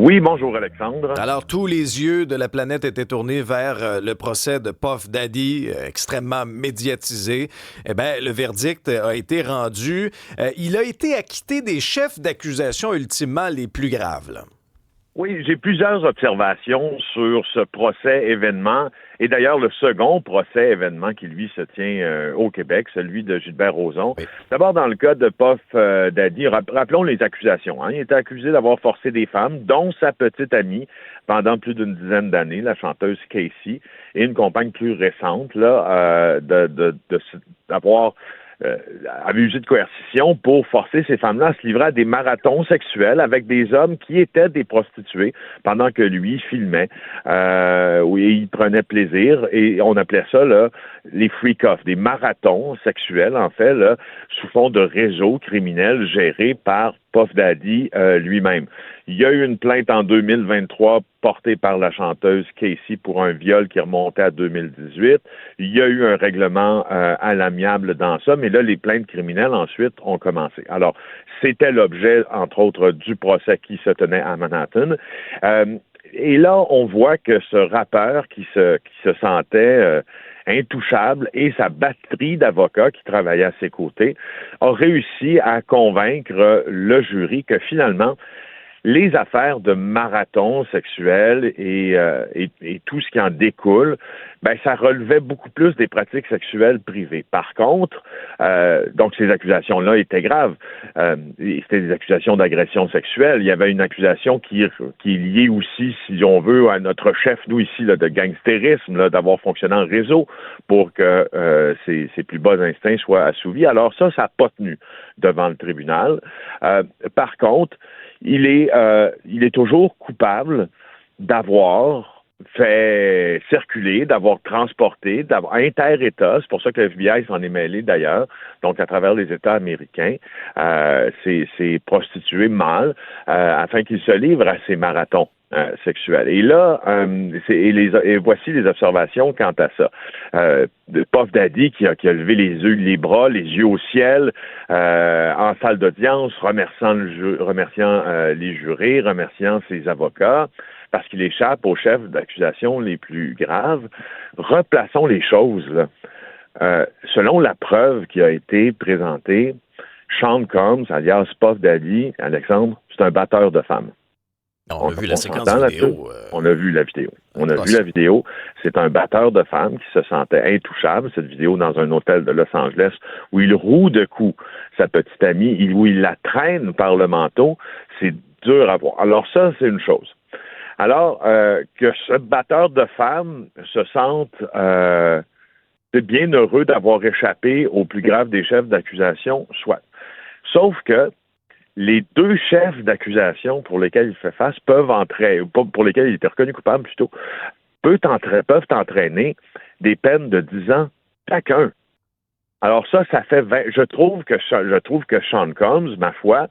Oui, bonjour Alexandre. Alors, tous les yeux de la planète étaient tournés vers le procès de Puff Daddy, extrêmement médiatisé. Eh bien, le verdict a été rendu. Il a été acquitté des chefs d'accusation ultimement les plus graves, là. Oui, j'ai plusieurs observations sur ce procès événement et d'ailleurs le second procès événement qui lui se tient au Québec, celui de Gilbert Rozon. Oui. D'abord dans le cas de Puff Daddy, rappelons les accusations. Il était accusé d'avoir forcé des femmes, dont sa petite amie, pendant plus d'une dizaine d'années, la chanteuse Casey, et une compagne plus récente là, d'avoir abusé de coercition pour forcer ces femmes-là à se livrer à des marathons sexuels avec des hommes qui étaient des prostituées pendant que lui filmait. Oui, il prenait plaisir et on appelait ça là, les freak-offs, des marathons sexuels en fait, là, sous fond de réseaux criminels gérés par Puff Daddy lui-même. Il y a eu une plainte en 2023 portée par la chanteuse Casey pour un viol qui remontait à 2018. Il y a eu un règlement à l'amiable dans ça, mais là, les plaintes criminelles ensuite ont commencé. Alors, c'était l'objet, entre autres, du procès qui se tenait à Manhattan. Et là, on voit que ce rappeur qui se sentait intouchable et sa batterie d'avocats qui travaillaient à ses côtés a réussi à convaincre le jury que finalement, les affaires de marathon sexuel et tout ce qui en découle, ben ça relevait beaucoup plus des pratiques sexuelles privées. Par contre, donc ces accusations-là étaient graves. C'était des accusations d'agression sexuelle. Il y avait une accusation qui est liée aussi, si on veut, à notre chef, nous ici, là, de gangstérisme, là, d'avoir fonctionné en réseau pour que ses plus bas instincts soient assouvis. Alors ça n'a pas tenu devant le tribunal. Par contre, il est toujours coupable d'avoir fait circuler, d'avoir transporté, d'avoir inter-État, c'est pour ça que le FBI s'en est mêlé d'ailleurs, donc à travers les États américains, ces prostituées mâles, afin qu'ils se livrent à ces marathons sexuels. Et là, et voici les observations quant à ça. Puff Daddy qui a levé les bras, les yeux au ciel, en salle d'audience, remerciant les jurés, remerciant ses avocats, parce qu'il échappe aux chefs d'accusation les plus graves. Replaçons les choses, là. Selon la preuve qui a été présentée, Sean Combs, alias Puff Daddy, Alexandre, c'est un batteur de femmes. On a vu la séquence vidéo. On a vu la vidéo. On a vu la vidéo. C'est un batteur de femmes qui se sentait intouchable. Cette vidéo dans un hôtel de Los Angeles où il roue de coups sa petite amie, où il la traîne par le manteau. C'est dur à voir. Alors ça, c'est une chose. Alors que ce batteur de femmes se sente bien heureux d'avoir échappé au plus grave des chefs d'accusation, soit. Sauf que les deux chefs d'accusation pour lesquels il fait face pour lesquels il était reconnu coupable plutôt, peuvent entraîner des peines de 10 ans chacun. Alors ça fait 20. Je trouve que Sean Combs, ma foi,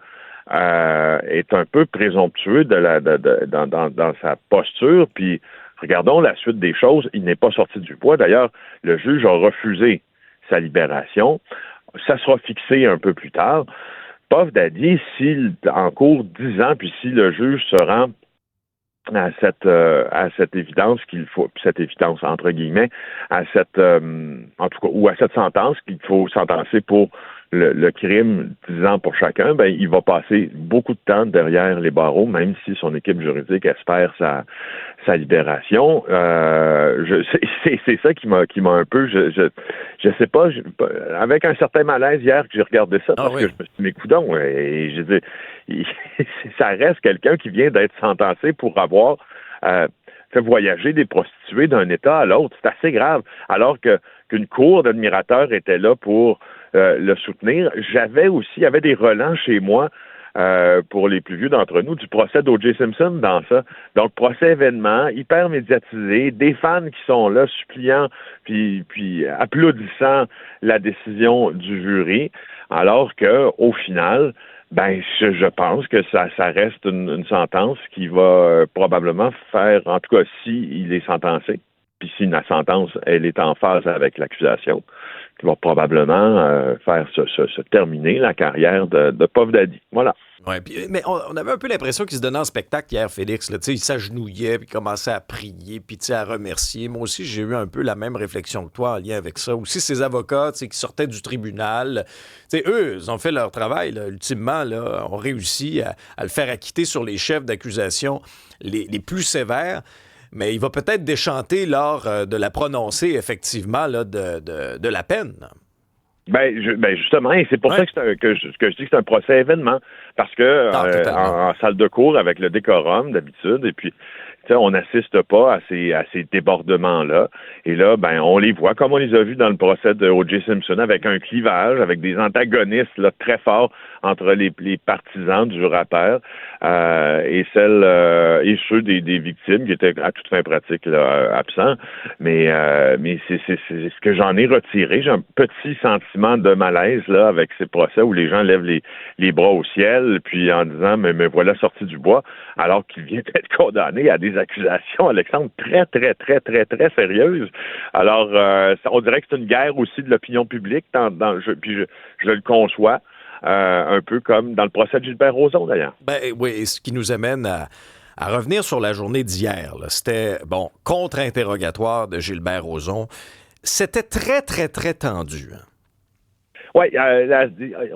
est un peu présomptueux dans sa posture, puis regardons la suite des choses, il n'est pas sorti du bois. D'ailleurs, le juge a refusé sa libération. Ça sera fixé un peu plus tard. Puff Daddy, s'il encourt 10 ans, puis si le juge se rend à cette évidence qu'il faut, cette évidence entre guillemets, en tout cas, ou à cette sentence qu'il faut sentencer pour le crime, 10 ans pour chacun, ben il va passer beaucoup de temps derrière les barreaux, même si son équipe juridique espère sa libération. C'est ça qui m'a un peu, je sais pas, avec un certain malaise hier que j'ai regardé ça, parce que je me suis dit, mes coudons, et j'ai dit, ça reste quelqu'un qui vient d'être sentencé pour avoir fait voyager des prostituées d'un État à l'autre. C'est assez grave. Alors qu'une cour d'admirateurs était là pour le soutenir. Il y avait des relents chez moi pour les plus vieux d'entre nous, du procès d'O.J. Simpson dans ça. Donc, procès événement, hyper médiatisé, des fans qui sont là, suppliant, puis applaudissant la décision du jury, alors que au final, ben, je pense que ça reste une sentence qui va probablement faire, en tout cas, si il est sentencé, puis si la sentence, elle est en phase avec l'accusation, qui va probablement faire se terminer la carrière de Puff Daddy. Voilà. Ouais, mais on avait un peu l'impression qu'il se donnait en spectacle hier, Félix. Là, il s'agenouillait, puis commençait à prier, puis à remercier. Moi aussi, j'ai eu un peu la même réflexion que toi en lien avec ça. Aussi, ces avocats qui sortaient du tribunal, eux, ils ont fait leur travail. Là, ultimement, là, ont réussi à le faire acquitter sur les chefs d'accusation les plus sévères. Mais il va peut-être déchanter lors de la prononcée, effectivement, là, de la peine. Justement, et c'est pour ça que je dis que c'est un procès événement, parce que en salle de cour avec le décorum d'habitude, et puis on n'assiste pas à ces débordements-là. Et là, on les voit comme on les a vus dans le procès de O.J. Simpson, avec un clivage, avec des antagonistes là, très forts entre les partisans du jurateur et ceux des victimes qui étaient à toute fin pratique là, absents. Mais c'est ce que j'en ai retiré. J'ai un petit sentiment de malaise là avec ces procès où les gens lèvent les bras au ciel, puis en disant mais voilà sorti du bois, alors qu'il vient d'être condamné à des accusations, Alexandre, très, très, très, très, très sérieuses. Alors, on dirait que c'est une guerre aussi de l'opinion publique, puis je le conçois, un peu comme dans le procès de Gilbert Rozon, d'ailleurs. Oui, ce qui nous amène à revenir sur la journée d'hier. Là. C'était, contre-interrogatoire de Gilbert Rozon. C'était très, très, très tendu. Hein? Oui,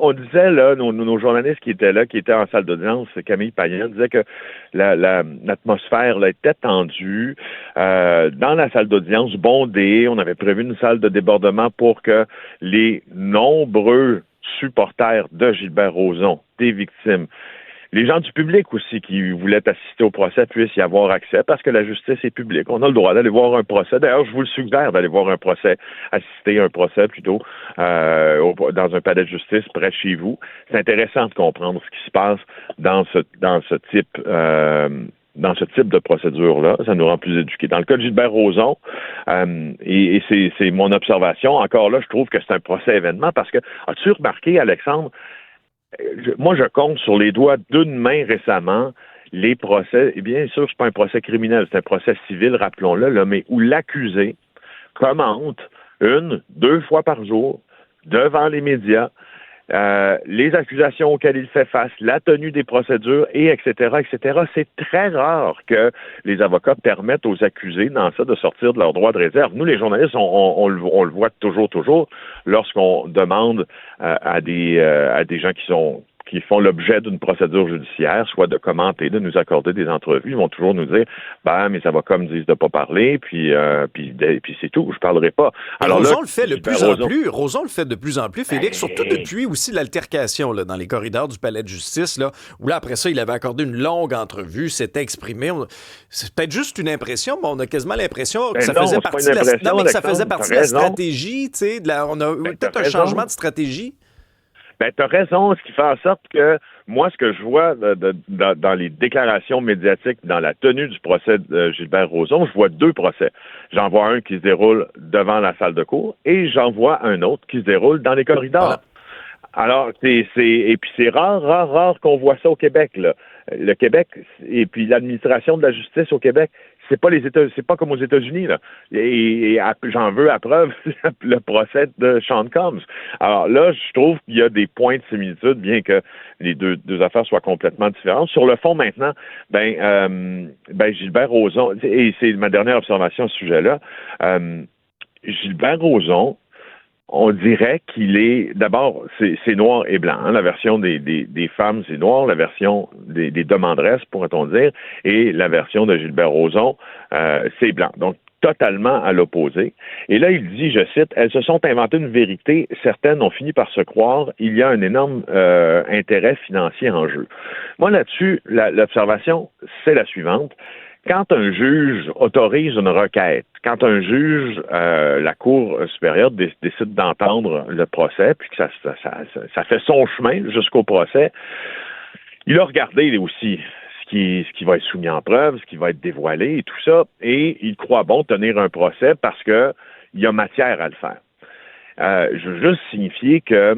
on disait, là, nos journalistes qui étaient là, qui étaient en salle d'audience, Camille Payan, disaient que l'atmosphère là, était tendue. Dans la salle d'audience, bondée, on avait prévu une salle de débordement pour que les nombreux supporters de Gilbert Rozon, des victimes, les gens du public aussi qui voulaient assister au procès puissent y avoir accès parce que la justice est publique. On a le droit d'aller voir un procès. D'ailleurs, je vous le suggère d'aller voir un procès, assister à un procès plutôt dans un palais de justice près de chez vous. C'est intéressant de comprendre ce qui se passe dans ce type de procédure-là. Ça nous rend plus éduqués. Dans le cas de Gilbert Rozon, et c'est mon observation, encore là, je trouve que c'est un procès événement parce que, as-tu remarqué, Alexandre, moi, je compte sur les doigts d'une main récemment les procès, et bien sûr, c'est pas un procès criminel, c'est un procès civil, rappelons-le, là, mais où l'accusé commente 2 fois par jour devant les médias les accusations auxquelles il fait face, la tenue des procédures, et etc., etc. C'est très rare que les avocats permettent aux accusés dans ça de sortir de leur droit de réserve. Nous, les journalistes, on le voit toujours lorsqu'on demande à des gens qui font l'objet d'une procédure judiciaire, soit de commenter, de nous accorder des entrevues, ils vont toujours nous dire mes avocats me disent de pas parler, puis c'est tout, je parlerai pas. Alors Rozon le fait de plus en plus. Rozon le fait de plus en plus, Félix, surtout depuis aussi l'altercation là, dans les corridors du palais de justice, là, où là, après ça, il avait accordé une longue entrevue, s'était exprimé. C'est peut-être juste une impression, mais on a quasiment l'impression que ça faisait partie de la stratégie, tu sais, on a peut-être un changement de stratégie. Tu as raison, ce qui fait en sorte que moi, ce que je vois dans les déclarations médiatiques, dans la tenue du procès de Gilbert Rozon, je vois 2 procès. J'en vois un qui se déroule devant la salle de cour et j'en vois un autre qui se déroule dans les corridors. Voilà. Alors, et puis c'est rare qu'on voit ça au Québec, là. Le Québec, et puis l'administration de la justice au Québec, c'est pas comme aux États-Unis, là. Et j'en veux à preuve le procès de Sean Combs. Alors là, je trouve qu'il y a des points de similitude, bien que les deux affaires soient complètement différentes. Sur le fond, maintenant, Gilbert Rozon, et c'est ma dernière observation à ce sujet-là, Gilbert Rozon, on dirait qu'il est... D'abord, c'est noir et blanc. Hein? La version des femmes, c'est noir. La version des demanderesses, pourrait-on dire. Et la version de Gilbert Rozon, c'est blanc. Donc, totalement à l'opposé. Et là, il dit, je cite, « Elles se sont inventées une vérité. Certaines ont fini par se croire. Il y a un énorme intérêt financier en jeu. » Moi, là-dessus, l'observation, c'est la suivante. Quand un juge autorise une requête, quand un juge, la Cour supérieure décide d'entendre le procès, puis que ça fait son chemin jusqu'au procès, il a regardé aussi ce qui va être soumis en preuve, ce qui va être dévoilé et tout ça, et il croit bon tenir un procès parce que il y a matière à le faire. Je veux juste signifier que,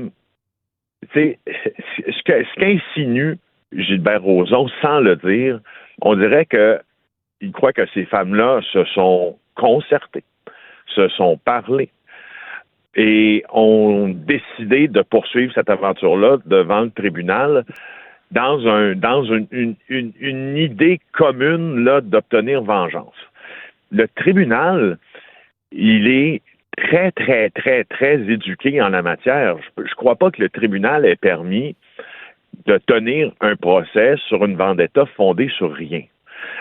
tu sais, ce qu'insinue Gilbert Rozon sans le dire, on dirait que il croit que ces femmes-là se sont concertées, se sont parlées. et ont décidé de poursuivre cette aventure-là devant le tribunal dans une idée commune là, d'obtenir vengeance. Le tribunal, il est très, très, très, très éduqué en la matière. Je ne crois pas que le tribunal ait permis de tenir un procès sur une vendetta fondée sur rien.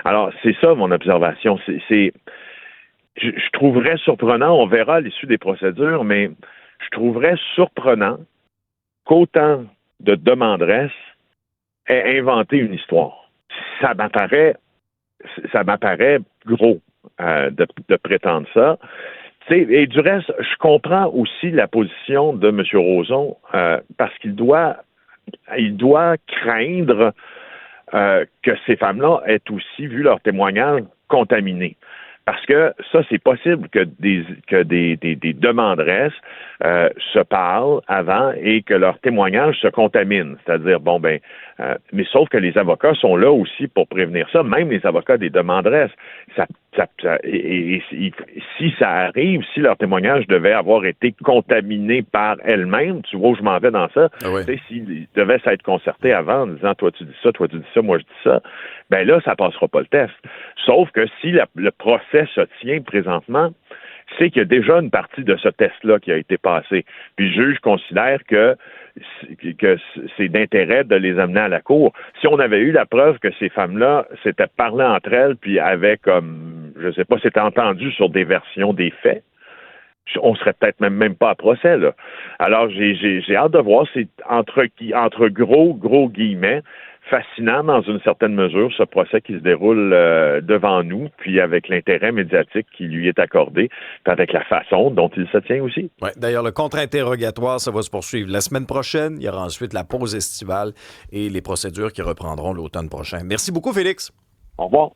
Alors, c'est ça mon observation. Je trouverais surprenant, on verra à l'issue des procédures, mais je trouverais surprenant qu'autant de demanderesses aient inventé une histoire. Ça m'apparaît gros de prétendre ça. Et du reste, je comprends aussi la position de M. Roson parce qu'il doit craindre que ces femmes-là aient aussi vu leur témoignage contaminé. Parce que ça, c'est possible que des demanderesses se parlent avant et que leur témoignage se contamine. C'est-à-dire, mais sauf que les avocats sont là aussi pour prévenir ça, même les avocats des demanderesses. Si ça arrive, si leur témoignage devait avoir été contaminé par elles-mêmes, tu vois où je m'en vais dans ça, s'ils devaient s'être concertés avant en disant, toi tu dis ça, moi je dis ça, ben là, ça passera pas le test. Sauf que si le procès se tient présentement, c'est qu'il y a déjà une partie de ce test-là qui a été passé. Puis le juge considère que c'est d'intérêt de les amener à la cour. Si on avait eu la preuve que ces femmes-là s'étaient parlé entre elles, puis avaient s'étaient entendues sur des versions des faits, on serait peut-être même pas à procès, là. Alors, j'ai hâte de voir, c'est entre gros guillemets, fascinant dans une certaine mesure, ce procès qui se déroule devant nous, puis avec l'intérêt médiatique qui lui est accordé, puis avec la façon dont il se tient aussi. Ouais, d'ailleurs, le contre-interrogatoire, ça va se poursuivre la semaine prochaine. Il y aura ensuite la pause estivale et les procédures qui reprendront l'automne prochain. Merci beaucoup, Félix. Au revoir.